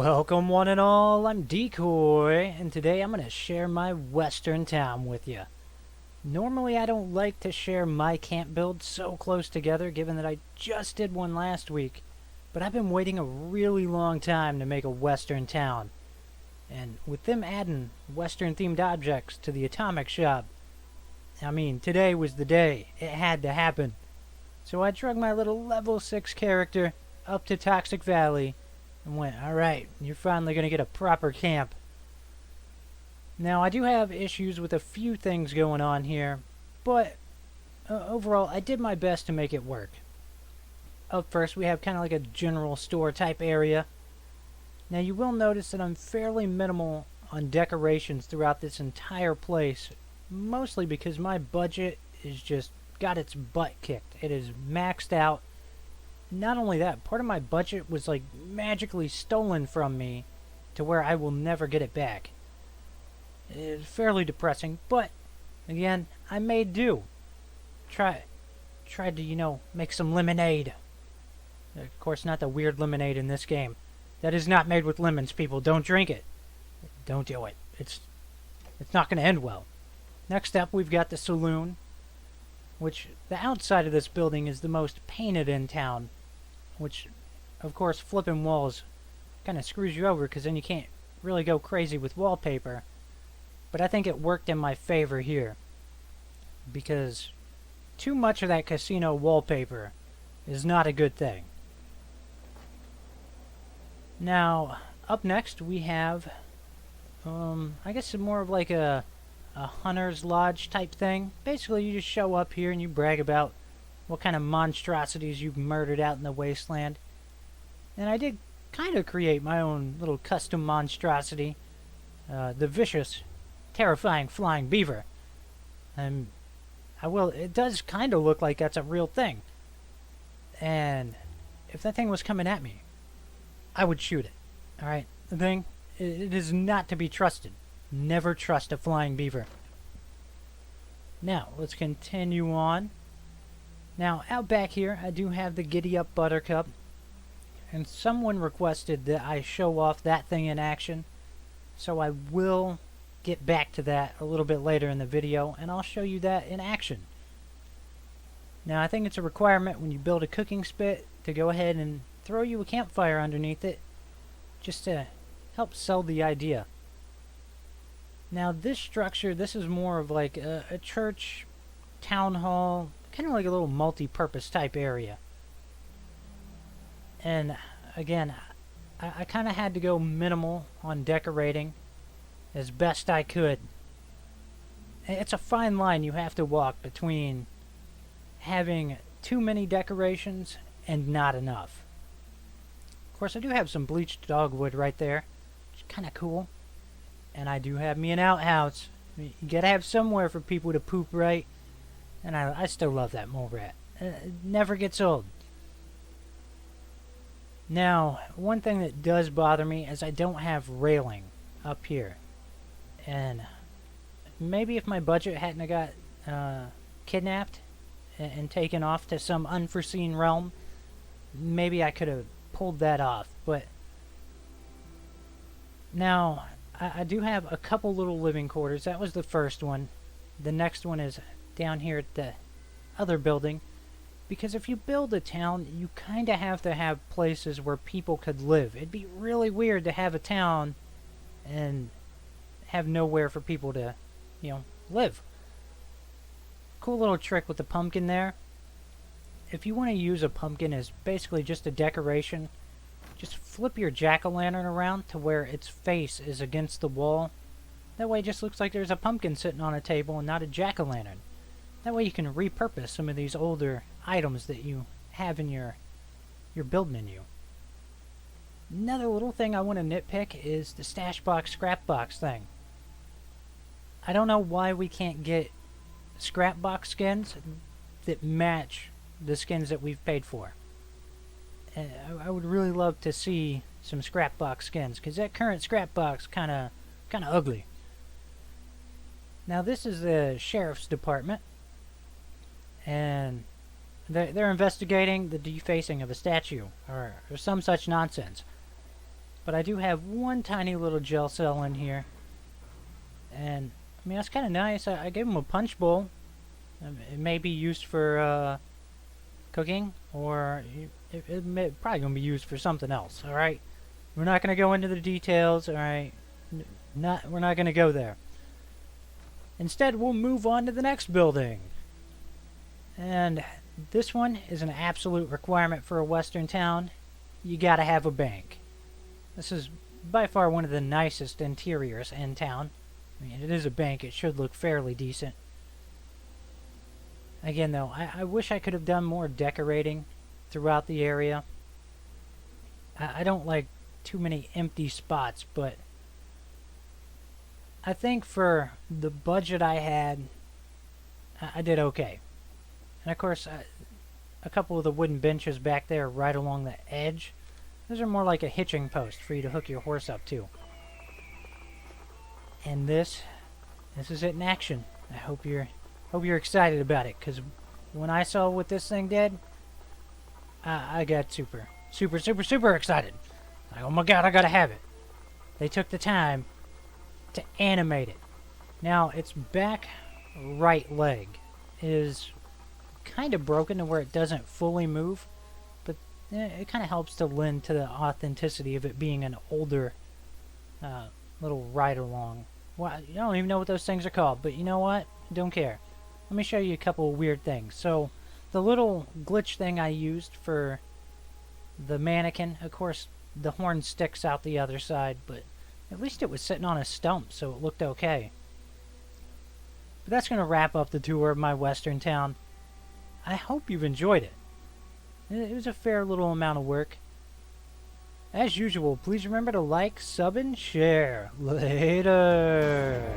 Welcome one and all, I'm Decoy, and today I'm going to share my western town with you. Normally I don't like to share my camp builds so close together given that I just did one last week, but I've been waiting a really long time to make a western town. And with them adding western themed objects to the atomic shop, today was the day. It had to happen. So I drug my little level 6 character up to Toxic Valley and went, alright, you're finally going to get a proper camp. Now, I do have issues with a few things going on here, but overall, I did my best to make it work. Up first, we have kind of like a general store type area. Now, you will notice that I'm fairly minimal on decorations throughout this entire place, mostly because my budget is just got its butt kicked. It is maxed out. Not only that, part of my budget was like magically stolen from me to where I will never get it back. It's fairly depressing, but again, I made do. Tried to, make some lemonade. Of course, not the weird lemonade in this game. That is not made with lemons, people. Don't drink it. Don't do it. It's not going to end well. Next up, we've got the saloon, which the outside of this building is the most painted in town. Which, of course, flipping walls kind of screws you over because then you can't really go crazy with wallpaper. But I think it worked in my favor here, because too much of that casino wallpaper is not a good thing. Now, up next we have, I guess more of like a hunter's lodge type thing. Basically, you just show up here and you brag about what kind of monstrosities you've murdered out in the wasteland. And I did kind of create my own little custom monstrosity, the vicious, terrifying flying beaver. It does kind of look like that's a real thing. And if that thing was coming at me, I would shoot it. Alright? The thing, it is not to be trusted. Never trust a flying beaver. Now, let's continue on. Now, out back here, I do have the Giddy Up Buttercup, and someone requested that I show off that thing in action, so I will get back to that a little bit later in the video, and I'll show you that in action. Now, I think it's a requirement when you build a cooking spit to go ahead and throw you a campfire underneath it, just to help sell the idea. Now, this structure, this is more of like a church, town hall, kind of like a little multi-purpose type area. And again, I kind of had to go minimal on decorating as best I could. It's a fine line you have to walk between having too many decorations and not enough. Of course, I do have some bleached dogwood right there, which is kind of cool. And I do have me an outhouse. You gotta have somewhere for people to poop, right? And I still love that mole rat. It never gets old. Now, one thing that does bother me is I don't have railing up here. And maybe if my budget hadn't got kidnapped and taken off to some unforeseen realm, maybe I could have pulled that off. But now, I do have a couple little living quarters. That was the first one. The next one is down here at the other building, because if you build a town, you kind of have to have places where people could live. It'd be really weird to have a town and have nowhere for people to, live. Cool little trick with the pumpkin there. If you want to use a pumpkin as basically just a decoration, just flip your jack-o'-lantern around to where its face is against the wall. That way it just looks like there's a pumpkin sitting on a table and not a jack-o'-lantern. That way you can repurpose some of these older items that you have in your build menu. Another little thing I want to nitpick is the stash box, scrap box thing. I don't know why we can't get scrap box skins that match the skins that we've paid for. I would really love to see some scrap box skins, because that current scrap box kind of ugly. Now, this is the sheriff's department, and they're investigating the defacing of a statue or some such nonsense. But I do have one tiny little gel cell in here. And, I mean, that's kind of nice. I gave him a punch bowl. It may be used for cooking, or it may probably going to be used for something else, alright? We're not going to go into the details, alright? We're not going to go there. Instead, we'll move on to the next building. And this one is an absolute requirement for a western town. You gotta have a bank. This is by far one of the nicest interiors in town. I mean, it is a bank. It should look fairly decent. Again, though, I wish I could have done more decorating throughout the area. I don't like too many empty spots, but I think for the budget I had, I did okay. And of course, a couple of the wooden benches back there right along the edge, those are more like a hitching post for you to hook your horse up to. And this is it in action. I hope you're excited about it, because when I saw what this thing did, I got super excited. Like, oh my god, I gotta have it. They took the time to animate it. Now, its back right leg is kind of broken to where it doesn't fully move, but it kind of helps to lend to the authenticity of it being an older little ride-along. Well, I don't even know what those things are called, but you know what? Don't care. Let me show you a couple of weird things. So, the little glitch thing I used for the mannequin, of course, the horn sticks out the other side, but at least it was sitting on a stump, so it looked okay. But that's going to wrap up the tour of my western town. I hope you've enjoyed it. It was a fair little amount of work. As usual, please remember to like, sub, and share. Later.